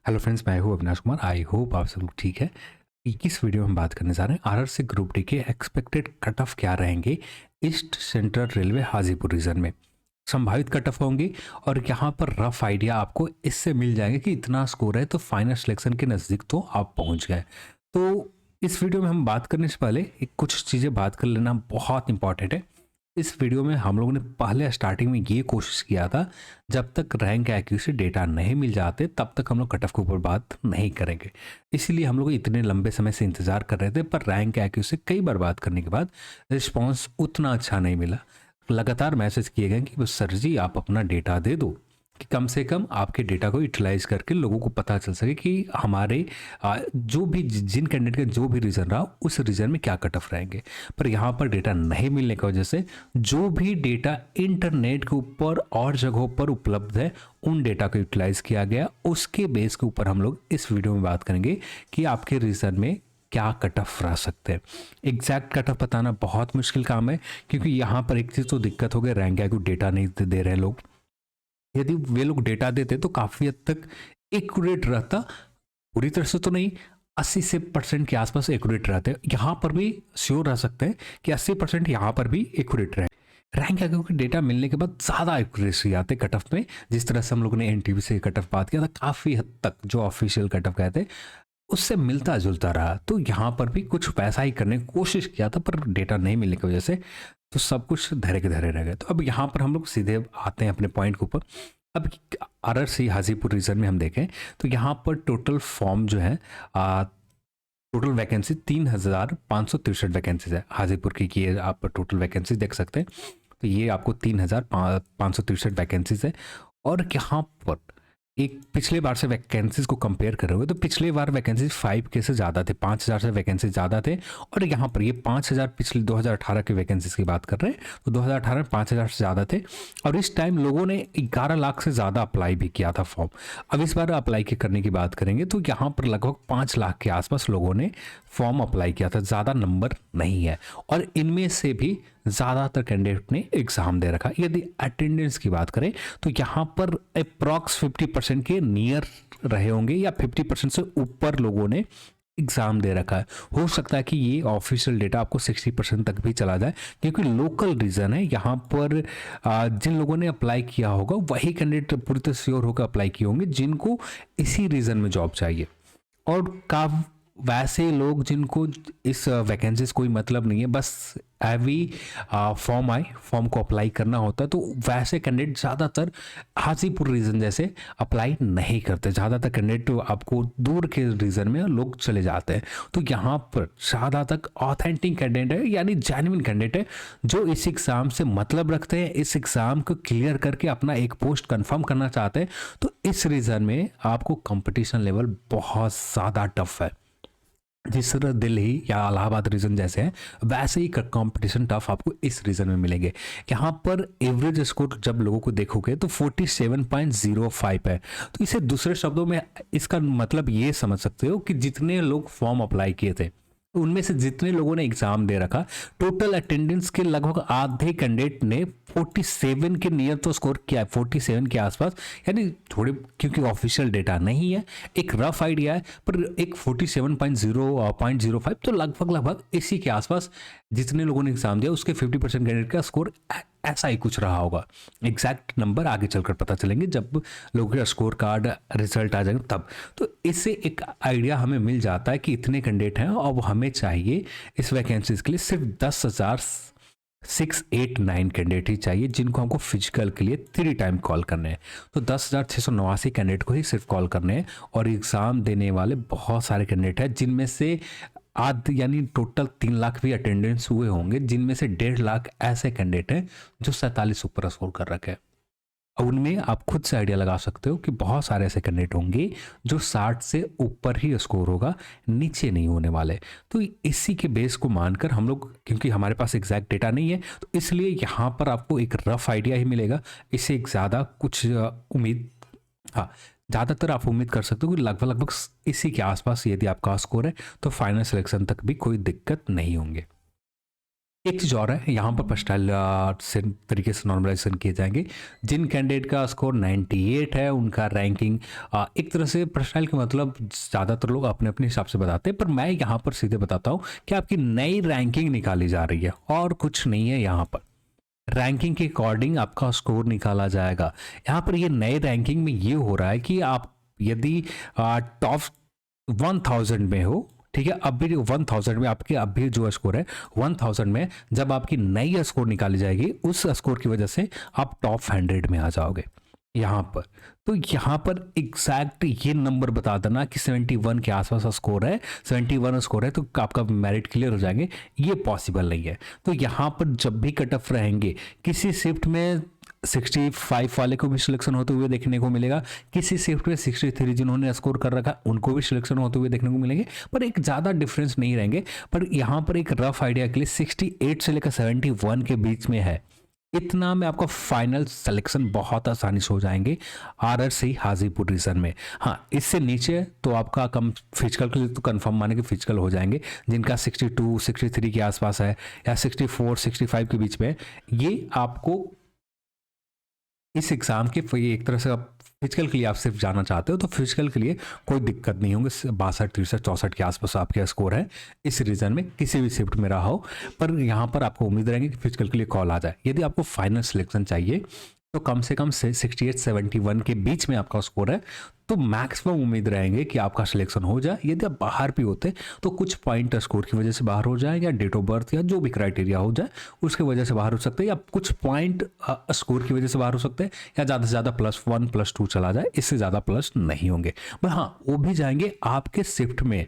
Hello friends, मैं हूँ Avinash Kumar. I hope आप सब लोग ठीक है। इस वीडियो में हम बात करने जा रहे हैं आरआरसी ग्रुप डी के एक्सपेक्टेड कट ऑफ क्या रहेंगे east central railway Hajipur region में। संभावित कट ऑफ होंगे और यहाँ पर रफ आइडिया आपको इससे मिल जाएगा कि इतना स्कोर है तो फाइनल सिलेक्शन के नज़दीक तो आप पहुँच गए। तो इस वीडियो में हम बात करने से पहले कुछ चीज़ें बात कर लेना बहुत इंपॉर्टेंट है। इस वीडियो में हम लोगों ने पहले स्टार्टिंग में ये कोशिश किया था, जब तक रैंक एक्यूरेसी डेटा नहीं मिल जाते तब तक हम लोग कट ऑफ के ऊपर बात नहीं करेंगे। इसीलिए हम लोग इतने लंबे समय से इंतजार कर रहे थे, पर रैंक एक्यूरेसी कई बार बात करने के बाद रिस्पॉन्स उतना अच्छा नहीं मिला। लगातार मैसेज किए गए कि सर जी आप अपना डेटा दे दो, कि कम से कम आपके डेटा को यूटिलाइज करके लोगों को पता चल सके कि हमारे जो भी जिन कैंडिडेट का जो भी रीजन रहा उस रीजन में क्या कट ऑफ रहेंगे। पर यहाँ पर डेटा नहीं मिलने की वजह से जो भी डेटा इंटरनेट के ऊपर और जगहों पर उपलब्ध है उन डेटा को यूटिलाइज किया गया। उसके बेस के ऊपर हम लोग इस वीडियो में बात करेंगे कि आपके रीजन में क्या कट ऑफ रह सकते हैं। एग्जैक्ट कट ऑफ बताना बहुत मुश्किल काम है, क्योंकि यहाँ पर एक चीज़ तो दिक्कत हो गई, रैंक को डेटा नहीं दे रहे हैं लोग। यदि वे लोग डेटा देते तो काफ़ी हद तक एक्यूरेट रहता, पूरी तरह से तो नहीं, 80% के आसपास एक्यूरेट रहते। यहाँ पर भी श्योर रह सकते हैं कि 80% यहाँ पर भी एक्यूरेट रहे। रैंक आगे के डेटा मिलने के बाद ज़्यादा एक्यूरेसी आते कट ऑफ में। जिस तरह से हम लोगों ने एनटीवी से कट ऑफ बात किया था, काफ़ी हद तक जो ऑफिशियल कट ऑफ कहते उससे मिलता जुलता रहा। तो यहाँ पर भी कुछ पैसा ही करने की कोशिश किया था, पर डेटा नहीं मिलने की वजह से तो सब कुछ धरे के धरे रह गए। तो अब यहाँ पर हम लोग सीधे आते हैं अपने पॉइंट के ऊपर। अब आरआरसी हाजीपुर रीजन में हम देखें तो यहाँ पर टोटल फॉर्म जो है, टोटल वैकेंसी 3,563 वैकेंसीज है हाजीपुर की। ये आप टोटल वैकेंसी देख सकते हैं। तो ये आपको 3,563 वैकेंसीज है। और यहाँ पर एक पिछले बार से वैकेंसीज को कंपेयर कर रहे हो तो पिछले बार वैकेंसीज 5K से ज़्यादा थे, 5,000 से वैकेंसी ज़्यादा थे। और यहाँ पर ये 5,000 पिछले 2018 के वैकेंसीज की बात कर रहे हैं, तो 2018 में 5,000 से ज़्यादा थे। और इस टाइम लोगों ने 11 लाख से ज़्यादा अप्लाई भी किया था फॉर्म। अब इस बार अप्लाई के करने की बात करेंगे तो यहाँ पर लगभग 5 लाख के आसपास लोगों ने फॉर्म अप्लाई किया था, ज़्यादा नंबर नहीं है। और इनमें से भी ज़्यादातर कैंडिडेट ने एग्ज़ाम दे रखा। यदि अटेंडेंस की बात करें तो यहाँ पर अप्रॉक्स 50% के नियर रहे होंगे, या 50% से ऊपर लोगों ने एग्ज़ाम दे रखा है। हो सकता है कि ये ऑफिशियल डेटा आपको 60% तक भी चला जाए, क्योंकि लोकल रीज़न है। यहाँ पर जिन लोगों ने अप्लाई किया होगा वही कैंडिडेट पूरी तरह श्योर होकर अप्लाई किए होंगे जिनको इसी रीज़न में जॉब चाहिए। और वैसे लोग जिनको इस वैकेंसी से कोई मतलब नहीं है, बस हैवी फॉर्म आए, फॉर्म को अप्लाई करना होता है, तो वैसे कैंडिडेट ज़्यादातर हाजीपुर रीजन जैसे अप्लाई नहीं करते। ज़्यादातर कैंडिडेट आपको दूर के रीजन में लोग चले जाते हैं। तो यहाँ पर ज़्यादातर ऑथेंटिक कैंडिडेट है, यानी जेन्युइन कैंडिडेट है, जो इस एग्ज़ाम से मतलब रखते हैं, इस एग्ज़ाम को क्लियर करके अपना एक पोस्ट कन्फर्म करना चाहते हैं। तो इस रीजन में आपको कंपटीशन लेवल बहुत ज़्यादा टफ है। जिस तरह दिल्ली या इलाहाबाद रीजन जैसे हैं, वैसे ही कंपटीशन टफ आपको इस रीजन में मिलेंगे। यहाँ पर एवरेज स्कोर जब लोगों को देखोगे तो 47.05 है। तो इसे दूसरे शब्दों में इसका मतलब ये समझ सकते हो कि जितने लोग फॉर्म अप्लाई किए थे उनमें से जितने लोगों ने एग्जाम दे रखा, टोटल अटेंडेंस के लगभग आधे कैंडिडेट ने 47 के नियर तो स्कोर किया है, 47 के आसपास। यानी थोड़े, क्योंकि ऑफिशियल डेटा नहीं है, एक रफ आइडिया है, पर एक 47.05 तो लगभग इसी के आसपास जितने लोगों ने एग्जाम दिया उसके 50% कैंडिडेट का स्कोर ऐसा ही कुछ रहा होगा। एग्जैक्ट नंबर आगे चलकर पता चलेंगे जब लोगों का स्कोर कार्ड रिजल्ट आ जाएगा तब। तो इससे एक आइडिया हमें मिल जाता है कि इतने कैंडिडेट हैं और हमें चाहिए इस वैकेंसीज के लिए सिर्फ 10,689 कैंडिडेट ही चाहिए, जिनको हमको फिजिकल के लिए 3 टाइम कॉल करने हैं। तो 10,689 कैंडिडेट को ही सिर्फ कॉल करने हैं। और एग्ज़ाम देने वाले बहुत सारे कैंडिडेट हैं, जिनमें से यानी टोटल 3 लाख भी अटेंडेंस हुए होंगे, जिनमें से 1.5 लाख ऐसे कैंडिडेट हैं जो 47 ऊपर स्कोर कर रखे हैं। और उनमें आप खुद से आइडिया लगा सकते हो कि बहुत सारे ऐसे कैंडिडेट होंगे जो 60 से ऊपर ही स्कोर होगा, नीचे नहीं होने वाले। तो इसी के बेस को मानकर हम लोग, क्योंकि हमारे पास एग्जैक्ट डेटा नहीं है, तो इसलिए यहाँ पर आपको एक रफ आइडिया ही मिलेगा। इससे एक ज़्यादा कुछ उम्मीद, हाँ, ज़्यादातर आप उम्मीद कर सकते हो कि लगभग इसी के आसपास यदि आपका स्कोर है तो फाइनल सिलेक्शन तक भी कोई दिक्कत नहीं होंगे। एक चीज़ और है, यहाँ पर पर्सटाइल से तरीके से नॉर्मलाइजेशन किए जाएंगे। जिन कैंडिडेट का स्कोर 98 है उनका रैंकिंग एक तरह से पर्सटाइल का मतलब ज़्यादातर लोग अपने अपने हिसाब से बताते हैं, पर मैं यहाँ पर सीधे बताता हूँ कि आपकी नई रैंकिंग निकाली जा रही है और कुछ नहीं है। यहाँ पर रैंकिंग के अकॉर्डिंग आपका स्कोर निकाला जाएगा। यहाँ पर ये नए रैंकिंग में ये हो रहा है कि आप यदि टॉप 1000 में हो, ठीक है, अब भी 1000 में आपके अभी जो स्कोर है 1000 में, जब आपकी नई स्कोर निकाली जाएगी उस स्कोर की वजह से आप टॉप 100 में आ जाओगे यहाँ पर। तो यहाँ पर एग्जैक्ट ये नंबर बता देना कि 71 के आसपास स्कोर है, 71 स्कोर है तो आपका मेरिट क्लियर हो जाएंगे, ये पॉसिबल नहीं है। तो यहाँ पर जब भी कट ऑफ रहेंगे, किसी शिफ्ट में 65 वाले को भी सिलेक्शन होते हुए देखने को मिलेगा, किसी शिफ्ट में 63 जिन्होंने स्कोर कर रखा उनको भी सिलेक्शन होते हुए देखने को मिलेंगे, पर एक ज़्यादा डिफरेंस नहीं रहेंगे। पर यहाँ पर एक रफ आइडिया के लिए 68 से लेकर 71 के बीच में है, इतना में आपका फाइनल सिलेक्शन बहुत आसानी से हो जाएंगे आरआरसी हाजीपुर रीजन में। हाँ, इससे नीचे तो आपका कम फिजिकल के लिए तो कंफर्म माने कि फिजिकल हो जाएंगे, जिनका 62 63 के आसपास है या 64 65 के बीच में है, ये आपको इस एग्ज़ाम के एक तरह से आप फिजिकल के लिए आप सिर्फ जाना चाहते हो तो फिजिकल के लिए कोई दिक्कत नहीं होंगे। 62 63 64 के आसपास आपके स्कोर है इस रीजन में, किसी भी शिफ्ट में रहा हो। पर यहाँ पर आपको उम्मीद रहेंगे कि फिजिकल के लिए कॉल आ जाए। यदि आपको फाइनल सिलेक्शन चाहिए तो कम से कम 68 71 के बीच में आपका स्कोर है तो मैक्सिमम उम्मीद रहेंगे कि आपका सिलेक्शन हो जाए। यदि आप बाहर भी होते तो कुछ पॉइंट स्कोर की वजह से बाहर हो जाए, या डेट ऑफ बर्थ या जो भी क्राइटेरिया हो जाए उसके वजह से बाहर हो सकते हैं, या कुछ पॉइंट स्कोर की वजह से बाहर हो सकते हैं, या ज़्यादा से ज़्यादा +1 +2 चला जाए, इससे ज़्यादा प्लस नहीं होंगे। पर हाँ, वो भी जाएंगे आपके शिफ्ट में,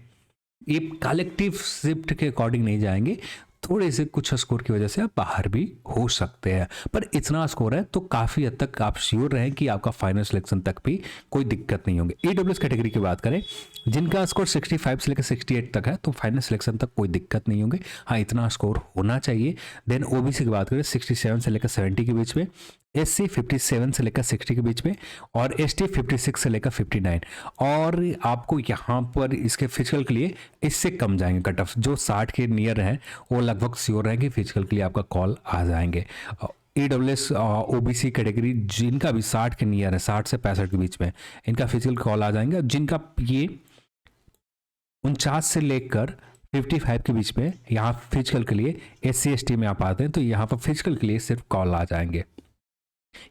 ये कलेक्टिव शिफ्ट के अकॉर्डिंग नहीं जाएंगे, थोड़े से कुछ स्कोर की वजह से आप बाहर भी हो सकते हैं। पर इतना स्कोर है तो काफ़ी हद तक आप श्योर रहें कि आपका फाइनल सिलेक्शन तक भी कोई दिक्कत नहीं होंगे। ईडब्ल्यूएस कैटेगरी की बात करें, जिनका स्कोर 65 से लेकर 68 तक है तो फाइनल सिलेक्शन तक कोई दिक्कत नहीं होंगे। हाँ, इतना स्कोर होना चाहिए। देन ओबीसी की बात करें, 67 से लेकर 70 के बीच में, एससी 57 से लेकर 60 के बीच में, और एसटी 56 से लेकर 59। और आपको यहाँ पर इसके फिजिकल के लिए इससे कम जाएंगे कट ऑफ, जो 60 के नियर हैं वो लगभग श्योर है कि फिजिकल के लिए आपका कॉल आ जाएंगे। ईडब्ल्यूएस ओबीसी कैटेगरी जिनका भी 60 के नियर है, 60 से 65 के बीच में, इनका फिजिकल कॉल आ जाएंगे। जिनका ये 49 से लेकर 55 के बीच में यहाँ फिजिकल के लिए SC ST में आप आते हैं तो यहाँ पर फिजिकल के लिए सिर्फ कॉल आ जाएंगे।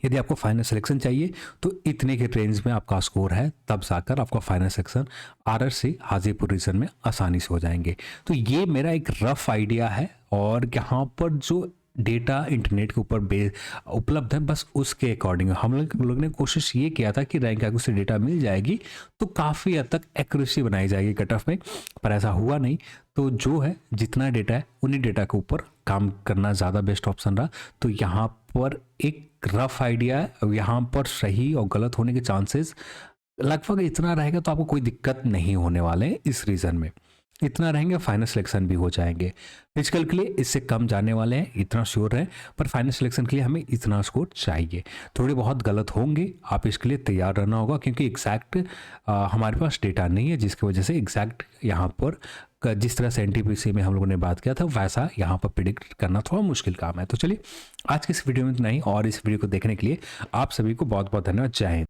यदि आपको फाइनल सिलेक्शन चाहिए तो इतने के रेंज में आपका स्कोर है, तब जाकर आपका final selection RRC Hajipur region में आसानी से हो जाएंगे। तो ये मेरा एक रफ आइडिया है, और यहाँ पर जो डेटा इंटरनेट के ऊपर उपलब्ध है बस उसके अकॉर्डिंग हम लोग ने कोशिश ये किया था कि रैंक आगे से डेटा मिल जाएगी तो काफ़ी हद तक एक्यूरेसी बनाई जाएगी कट ऑफ में, पर ऐसा हुआ नहीं। तो जो है जितना डेटा है उन्हीं डेटा के ऊपर काम करना ज़्यादा बेस्ट ऑप्शन रहा। तो यहाँ पर एक रफ आइडिया है, यहाँ पर सही और गलत होने के चांसेस लगभग इतना रहेगा तो आपको कोई दिक्कत नहीं होने वाले हैं। इस रीज़न में इतना रहेंगे, फाइनल सिलेक्शन भी हो जाएंगे। फिजिकल के लिए इससे कम जाने वाले हैं, इतना श्योर है, पर फाइनल सिलेक्शन के लिए हमें इतना स्कोर चाहिए। थोड़े बहुत गलत होंगे, आप इसके लिए तैयार रहना होगा, क्योंकि एग्जैक्ट हमारे पास डेटा नहीं है, जिसकी वजह से एग्जैक्ट यहाँ पर जिस तरह से एनटीपीसी में हम लोगों ने बात किया था वैसा यहाँ पर प्रिडिक्ट करना थोड़ा मुश्किल काम है। तो चलिए आज की इस वीडियो में इतना ही, और इस वीडियो को देखने के लिए आप सभी को बहुत बहुत धन्यवाद। जय हिंद।